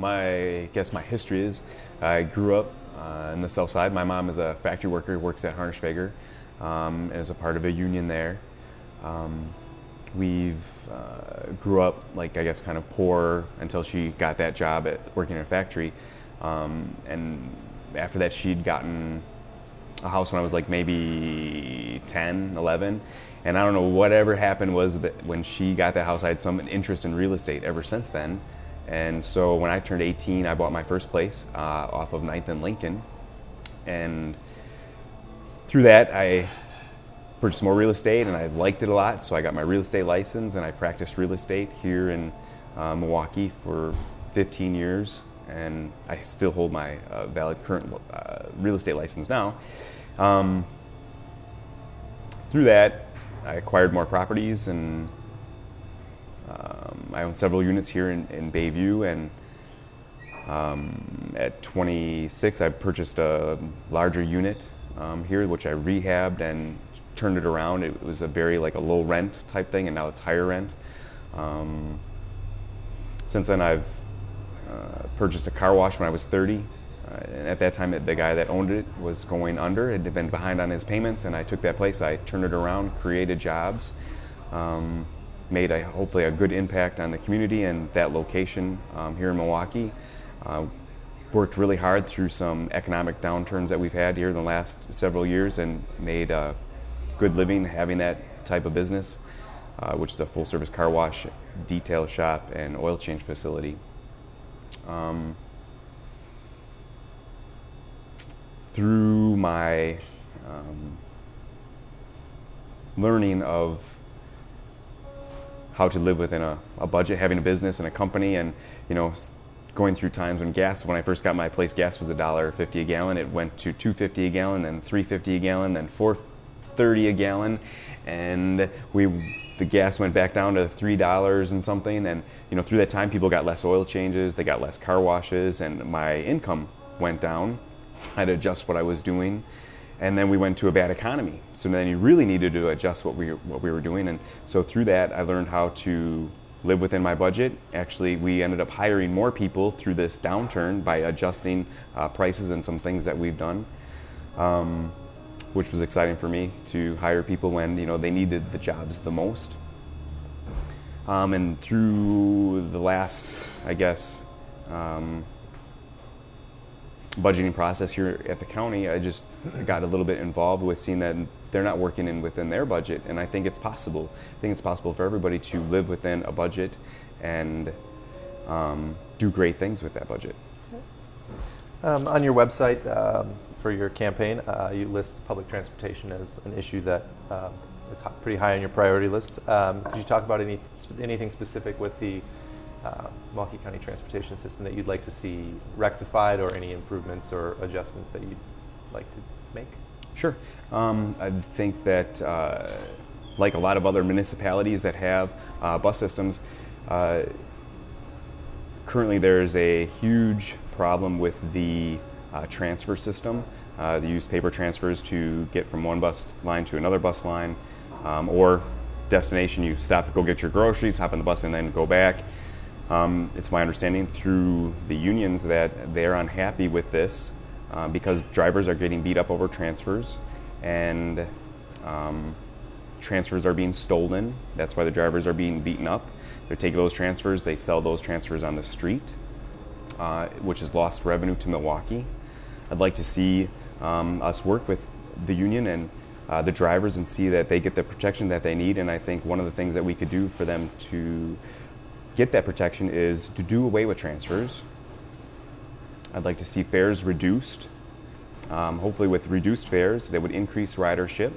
I guess my history is I grew up in the South Side. My mom is a factory worker, works at Harnischfeger, as a part of a union there. We've grew up, like, I guess, kind of poor until she got that job at working in a factory. And after that, she'd gotten a house when I was like maybe 10, 11. And I don't know, whatever happened was that when she got that house, I had some interest in real estate ever since then. And so when I turned 18, I bought my first place off of 9th and Lincoln. And through that, I purchased more real estate, and I liked it a lot. So I got my real estate license, and I practiced real estate here in Milwaukee for 15 years. And I still hold my valid current real estate license now. Through that, I acquired more properties, and I own several units here in Bayview. And at 26, I purchased a larger unit here, which I rehabbed and turned it around. It was a very a low rent type thing, and now it's higher rent. Since then, I've purchased a car wash when I was 30. And at that time, the guy that owned it was going under. It had been behind on his payments, and I took that place. I turned it around, created jobs, made hopefully a good impact on the community and that location here in Milwaukee. Worked really hard through some economic downturns that we've had here in the last several years, and made a good living having that type of business, which is a full-service car wash, detail shop, and oil change facility. Through my learning of how to live within a budget, having a business and a company, and going through times when I first got my place, gas was $1.50 a gallon. It went to $2.50 a gallon, then $3.50 a gallon, then $4.30 a gallon, and the gas went back down to $3 and something. And through that time, people got less oil changes, they got less car washes, and my income went down. I had to adjust what I was doing, and then we went to a bad economy. So then you really needed to adjust what we were doing, and so through that, I learned how to live within my budget. Actually, we ended up hiring more people through this downturn by adjusting prices and some things that we've done, which was exciting for me to hire people when they needed the jobs the most. And through the last, I guess, budgeting process here at the county, I just got a little bit involved with seeing that they're not working within their budget, and I think it's possible. I think it's possible for everybody to live within a budget and do great things with that budget. On your website for your campaign, you list public transportation as an issue that is pretty high on your priority list. Could you talk about anything specific with the Milwaukee County transportation system that you'd like to see rectified, or any improvements or adjustments that you'd like to make? Sure. I think that like a lot of other municipalities that have bus systems, currently there's a huge problem with the transfer system. They use paper transfers to get from one bus line to another bus line, or destination, you stop to go get your groceries, hop on the bus, and then go back. It's my understanding through the unions that they're unhappy with this because drivers are getting beat up over transfers, and transfers are being stolen. That's why the drivers are being beaten up. They're taking those transfers, they sell those transfers on the street, which has lost revenue to Milwaukee. I'd like to see us work with the union and the drivers and see that they get the protection that they need, and I think one of the things that we could do for them to get that protection is to do away with transfers. I'd like to see fares reduced. Hopefully with reduced fares, that would increase ridership.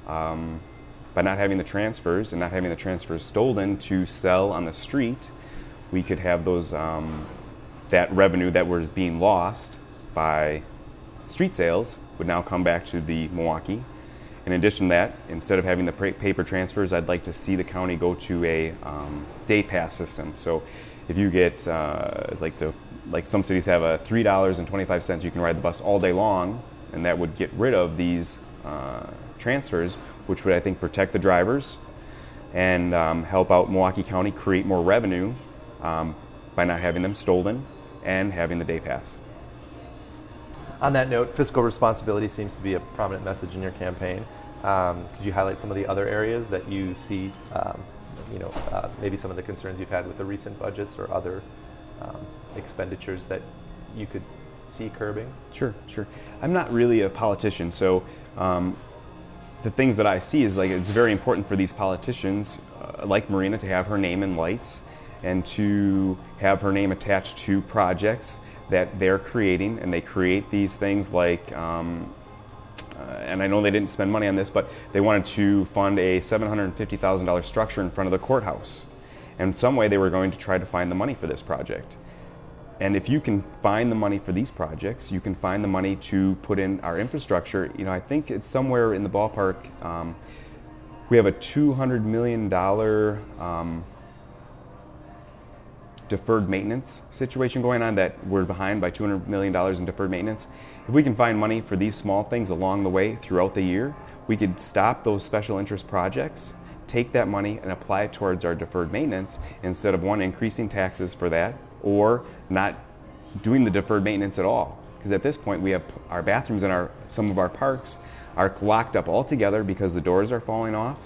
By not having the transfers and not having the transfers stolen to sell on the street, we could have those that revenue that was being lost by street sales would now come back to the Milwaukee. In addition to that, instead of having the paper transfers, I'd like to see the county go to a day pass system. So if you get, like some cities have a $3.25, you can ride the bus all day long, and that would get rid of these transfers, which would, I think, protect the drivers and help out Milwaukee County create more revenue by not having them stolen. and having the day pass. On that note, fiscal responsibility seems to be a prominent message in your campaign. Could you highlight some of the other areas that you see, maybe some of the concerns you've had with the recent budgets or other expenditures that you could see curbing? Sure. I'm not really a politician, so the things that I see is like it's very important for these politicians, like Marina, to have her name in lights and to have her name attached to projects that they're creating, and they create these things like, and I know they didn't spend money on this, but they wanted to fund a $750,000 structure in front of the courthouse. And in some way they were going to try to find the money for this project. And if you can find the money for these projects, you can find the money to put in our infrastructure. I think it's somewhere in the ballpark. We have a $200 million deferred maintenance situation going on, that we're behind by $200 million in deferred maintenance. If we can find money for these small things along the way throughout the year, we could stop those special interest projects, take that money and apply it towards our deferred maintenance, instead of one, increasing taxes for that, or not doing the deferred maintenance at all. Because at this point we have our bathrooms in some of our parks are locked up altogether because the doors are falling off,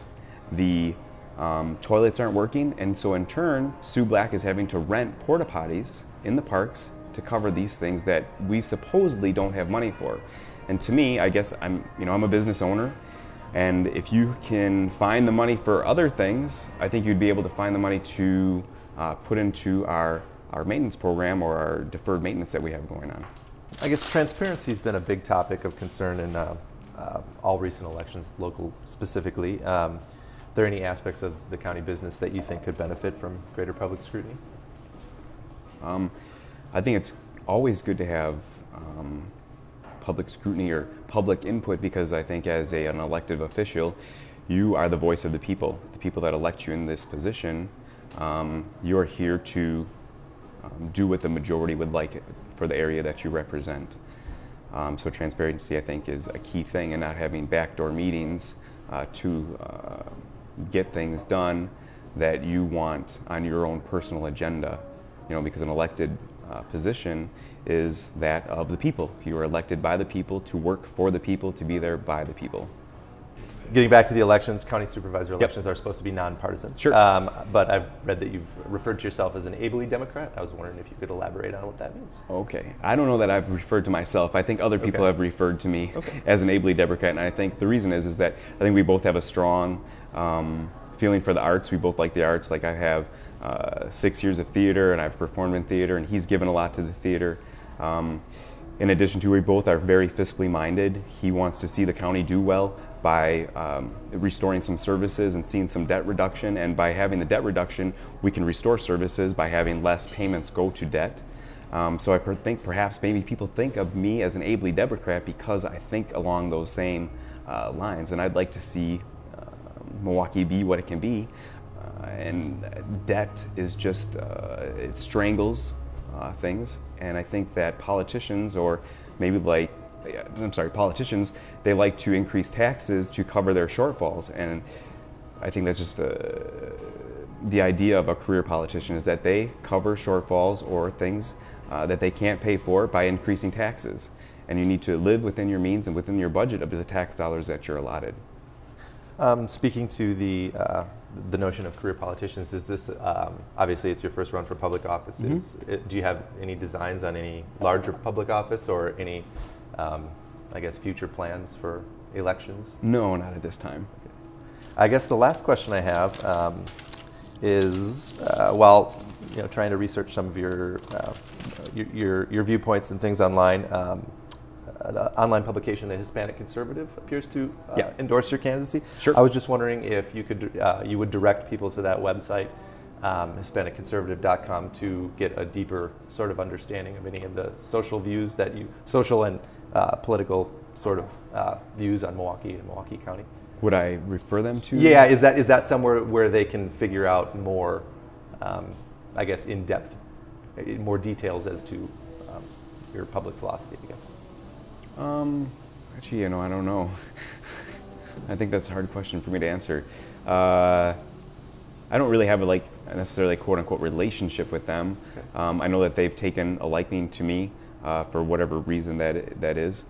the toilets aren't working, and so in turn Sue Black is having to rent porta potties in the parks to cover these things that we supposedly don't have money for. And to me, I guess I'm a business owner, and if you can find the money for other things, I think you'd be able to find the money to put into our maintenance program or our deferred maintenance that we have going on. I guess transparency has been a big topic of concern in all recent elections, local specifically. Are there any aspects of the county business that you think could benefit from greater public scrutiny? I think it's always good to have public scrutiny or public input, because I think as an elected official, you are the voice of the people that elect you in this position. You're here to do what the majority would like for the area that you represent. So transparency, I think, is a key thing, and not having backdoor meetings to get things done that you want on your own personal agenda. Because an elected position is that of the people. You are elected by the people to work for the people, to be there by the people. Getting back to the elections, county supervisor elections are supposed to be nonpartisan. Sure. But I've read that you've referred to yourself as an ably Democrat. I was wondering if you could elaborate on what that means. Okay. I don't know that I've referred to myself. I think other people have referred to me as an ably Democrat, and I think the reason is that I think we both have a strong feeling for the arts. We both like the arts. Like I have 6 years of theater, and I've performed in theater, and he's given a lot to the theater. In addition to, we both are very fiscally minded. He wants to see the county do well by restoring some services and seeing some debt reduction, and by having the debt reduction, we can restore services by having less payments go to debt. So I think perhaps maybe people think of me as an ably Democrat because I think along those same lines, and I'd like to see Milwaukee be what it can be. And debt is just, it strangles things, and I think that politicians, or maybe politicians, they like to increase taxes to cover their shortfalls, and I think that's just the idea of a career politician, is that they cover shortfalls or things that they can't pay for by increasing taxes, and you need to live within your means and within your budget of the tax dollars that you're allotted. Speaking to the notion of career politicians, is this, obviously it's your first run for public office. Do you have any designs on any larger public office, or any, future plans for elections? No, not at this time. Okay. I guess the last question I have is, while trying to research some of your viewpoints and things online, the online publication, The Hispanic Conservative, appears to endorse your candidacy. Sure. I was just wondering if you could, you would direct people to that website, HispanicConservative.com, to get a deeper sort of understanding of any of the social views that social and political sort of views on Milwaukee and Milwaukee County. Would I refer them to? Yeah, is that somewhere where they can figure out more, in depth, more details as to your public philosophy, I guess? Actually, I don't know. I think that's a hard question for me to answer. I don't really have a necessarily quote unquote relationship with them. Okay. I know that they've taken a liking to me for whatever reason that is.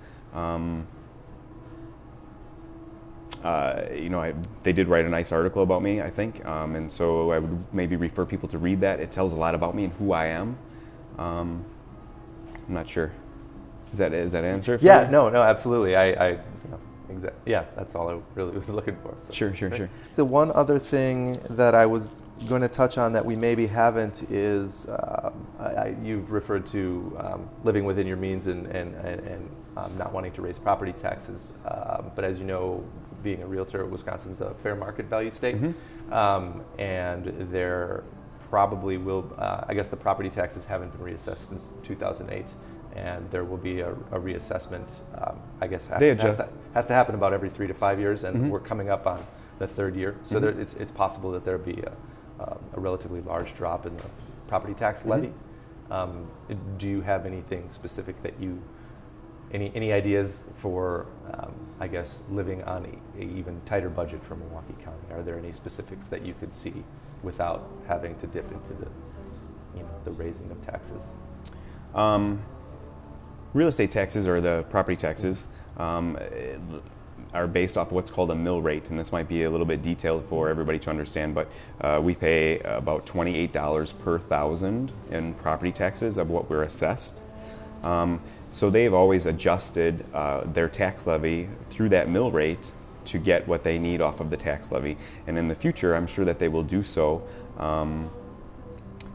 They did write a nice article about me, I think, and so I would maybe refer people to read that. It tells a lot about me and who I am. I'm not sure. Is that an answer? Yeah, you? no, absolutely. Yeah, that's all I really was looking for. So. Sure. The one other thing that I was going to touch on that we maybe haven't is you've referred to living within your means and not wanting to raise property taxes. But as you know, being a realtor, Wisconsin's a fair market value state, and there probably will. I guess the property taxes haven't been reassessed since 2008. And there will be a reassessment. I guess has to happen about every 3 to 5 years, and we're coming up on the third year. So it's possible that there be a relatively large drop in the property tax levy. Do you have anything specific that any ideas for, I guess, living on a even tighter budget for Milwaukee County? Are there any specifics that you could see without having to dip into the raising of taxes? Real estate taxes, or the property taxes, are based off of what's called a mill rate, and this might be a little bit detailed for everybody to understand, but we pay about $28 per thousand in property taxes of what we're assessed. So they've always adjusted their tax levy through that mill rate to get what they need off of the tax levy, and in the future I'm sure that they will do so.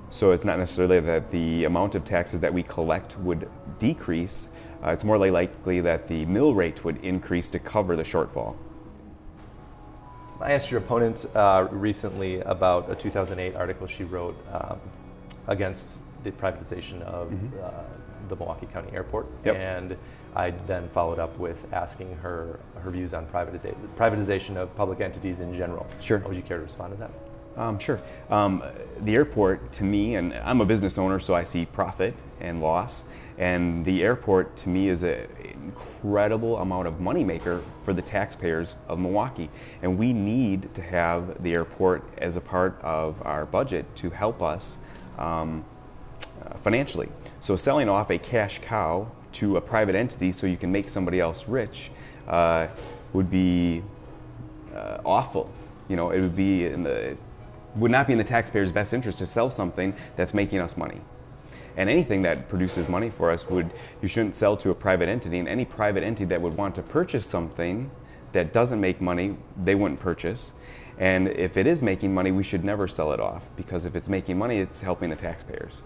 So it's not necessarily that the amount of taxes that we collect would decrease. It's more likely that the mill rate would increase to cover the shortfall. I asked your opponent recently about a 2008 article she wrote against the privatization of the Milwaukee County Airport. Yep. And I then followed up with asking her views on privatization of public entities in general. Sure. Would you care to respond to that? Sure. The airport, to me, and I'm a business owner, so I see profit and loss, and the airport, to me, is an incredible amount of moneymaker for the taxpayers of Milwaukee, and we need to have the airport as a part of our budget to help us financially. So selling off a cash cow to a private entity so you can make somebody else rich would be awful. It would not be in the taxpayer's best interest to sell something that's making us money. And anything that produces money for us you shouldn't sell to a private entity, and any private entity that would want to purchase something that doesn't make money, they wouldn't purchase. And if it is making money, we should never sell it off, because if it's making money, it's helping the taxpayers.